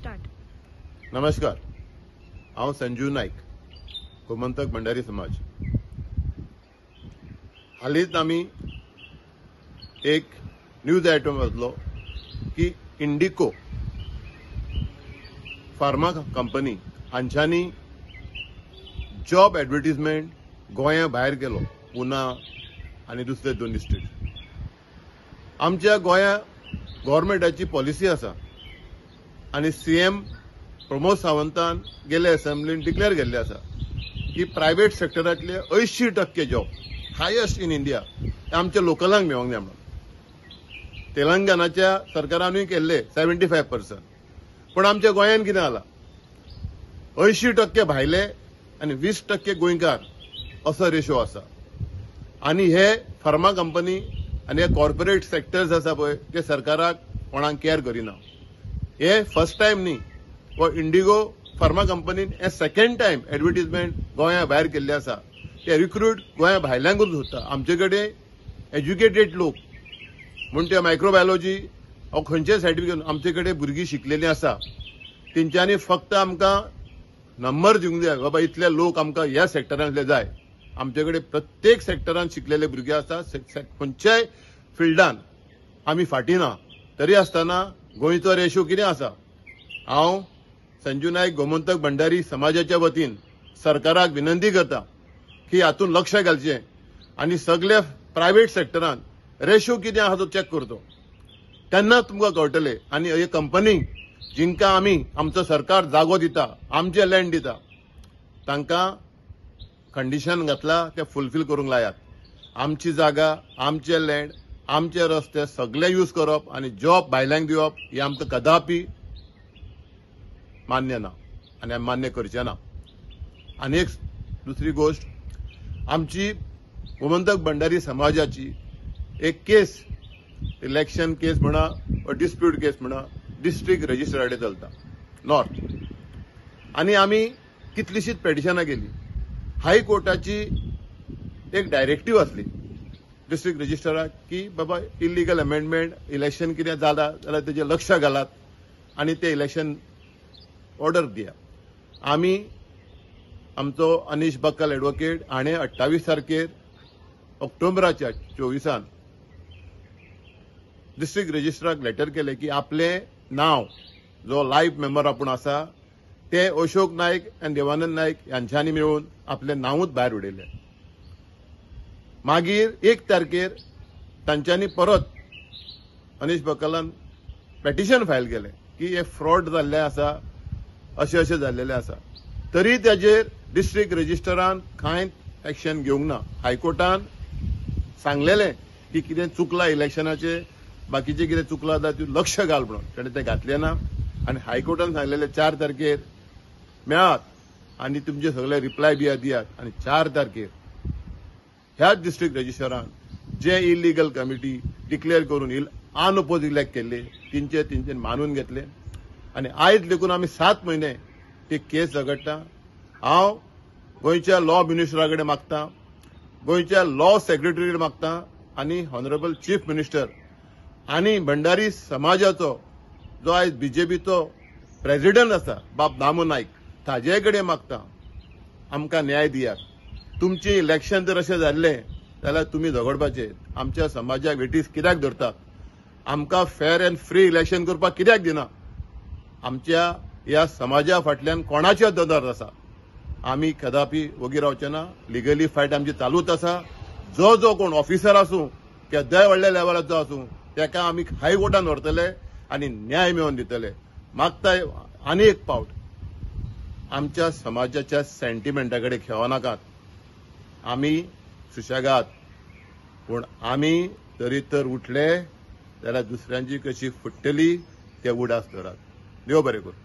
Start. नमस्कार. हांव संजू नाईक, गोमंतक भंडारी समाज. हालींच आमी एक न्यूज आयटम वाचलो की इंडिको फार्मा कंपनी हांच्यांनी जॉब एडवर्टिजमेंट गोंया भायर केलो, पुना आनी दुसरे 2 डिस्ट्रिक्ट. आमच्या गोंया गव्हर्नमेंटाची पॉलिसी आसा आनी सीएम प्रमोद सावंतान गेले असेंब्लीन डिक्लेअर केल्ले आसा की प्रायव्हेट सेक्टरांतले 80% जॉब हायेस्ट इन इंडिया आमच्या लोकलांक मेळोंक जाय म्हणून. तेलंगणाच्या सरकारानूय केल्ले 75%. पण आमच्या गोंयान कितें जाला, 80% भायले आनी 20% गोंयकार असो रेशो आसा. आनी हे फार्मा कंपनी आनी हे कॉर्पोरेट सेक्टर्स आसा पळय ते सरकाराक कोणाक केअर करिना. हे फर्स्ट टाइम न्ही, व इंडिगो फार्मा कंपनीन हे सेकंड टाइम एडवर्टिजमेंट गोंया भायर केल्ले आसा. ते रिक्रूट गोंया भायल्यांकूच सोदता. आमचे कडेन एज्युकेटेड लोक म्हूण ते मायक्रोबायोलॉजी वा खंयचेय सर्टिफिकेट आमचे कडेन भुरगीं शिकलेलीं आसा. तेंच्यांनी फक्त आमकां नंबर दिवंक जाय, बाबा इतले लोक आमकां ह्या सेक्टरांतले जाय. आमचे कडेन प्रत्येक सेक्टरान शिकलेले भुरगे आसा. खंयच्याय फिल्डान आमी फाटीं ना. तरी आसतना गोंयचो रेशो कितें आसा. हांव संजू नाईक गोमंतक भंडारी समाजाच्या वतीन सरकाराक विनंती करता की हातूंत लक्ष घालचें आनी सगळे प्रायव्हेट सेक्टरान रेशो कितें आसा तो चॅक करचो. तेन्नाच तुमकां कळटलें. आनी हे कंपनीक जिंका आमी आमचो सरकार जागो दिता, आमचे लँड दिता, तांकां कंडिशन घातला ते फुलफील करूंक लायात. आमची जागा, आमचे लँड, आमचे रस्ते सगळे यूज करप आनी जॉब भायल्यांक दिवप हे आमकां कदापि मान्य ना आनी आमी मान्य करचे ना. आनी एक दुसरी गोष्ट, आमची गोमंतक भंडारी समाजाची एक केस, इलेक्शन केस म्हणा वा डिस्प्यूट केस म्हणा, डिस्ट्रिक्ट रजिस्ट्रार कडेन चलता नॉर्थ. आनी आमी कितलीशीच पेटिशनां केली. हायकोर्टाची एक डायरेक्टीव आसली डिस्ट्रिक्ट रजिस्ट्राराक की बाबा इलिगल अमेंडमेंट इलेक्शन कितें जाला जाल्यार तेजेर लक्ष घालात आनी ते इलेक्शन ऑर्डर दिया. आमी आमचो अनीश बक्कल एडवोकेट हाणें 28 तारखेर ऑक्टोबराच्या 24 डिस्ट्रिक्ट रजिस्ट्राराक लेटर केले की आपले नाव जो लाईफ मेंबर आपूण आसा ते अशोक नाईक आनी देवानंद नाईक यांच्यांनी मेळून आपले नांवूच भायर उडयले. मागीर 1 तारखेर तांच्यांनी परत अनीश बक्कलान पेटिशन फायल केलें की हे फ्रॉड जाल्ले आसा, अशें जाल्लेलें आसा. तरी ताजेर डिस्ट्रिक्ट रजिस्ट्रारान कांय एक्शन घेवंक ना. हायकोर्टान सांगलेलें की कितें चुकलां इलेक्शनाचें, बाकीचें कितें चुकलां जाल्यार तूं लक्ष घाल म्हणून. ताणें तें घातलें ना. आनी हायकोर्टान सांगलेलें 4 तारखेर मेळात आनी तुमचे सगळे रिप्लाय दियात. आनी 4 तारखेर ह्याच डिस्ट्रिक्ट रजिस्ट्रारान जे इलिगल कमिटी डिक्लेअर करून अनअपोज इलेक्ट केल्ले तिंचे मानून घेतले. आनी आयज देखून आमी 7 म्हयने ती केस झगडटा. हांव गोंयच्या लॉ मिनिस्टरा कडेन मागतां, गोंयच्या लॉ सेक्रेटरी कडेन मागतां आनी हॉनरेबल चीफ मिनिस्टर आनी भंडारी समाजाचो जो आयज बीजेपीचो प्रेसिडेंट आसा बाब दामू नाईक ताजे कडेन मागतां आमकां न्याय दियात. तुमचें इलेक्शन जर अशें जाल्लें जाल्यार तुमी झगडपाचे. आमच्या समाजाक वेटीस कित्याक धरतात. आमकां फेअर अँड फ्री इलेक्शन करपाक कित्याक दिना. आमच्या ह्या समाजा फाटल्यान कोणाचें दोदोल आसा. आमी कदापि वगी रावचे ना. लिगली फायट आमची चालूच आसा. जो कोण ऑफिसर आसूं किंवा व्हडल्या लेवलाचो आसूं ताका आमी हायकोर्टान व्हरतले आनी न्याय मेळोवन दितले. मागता आनी एक पावट आमच्या समाजाच्या सेंटिमेंटा कडेन खेळो नाकात. आमी सुशेगाद, पूण आमी तरी तर उठले जाल्यार दुसऱ्यांची कशी फुट्टली ते उडास धरात. देव बरें करूं.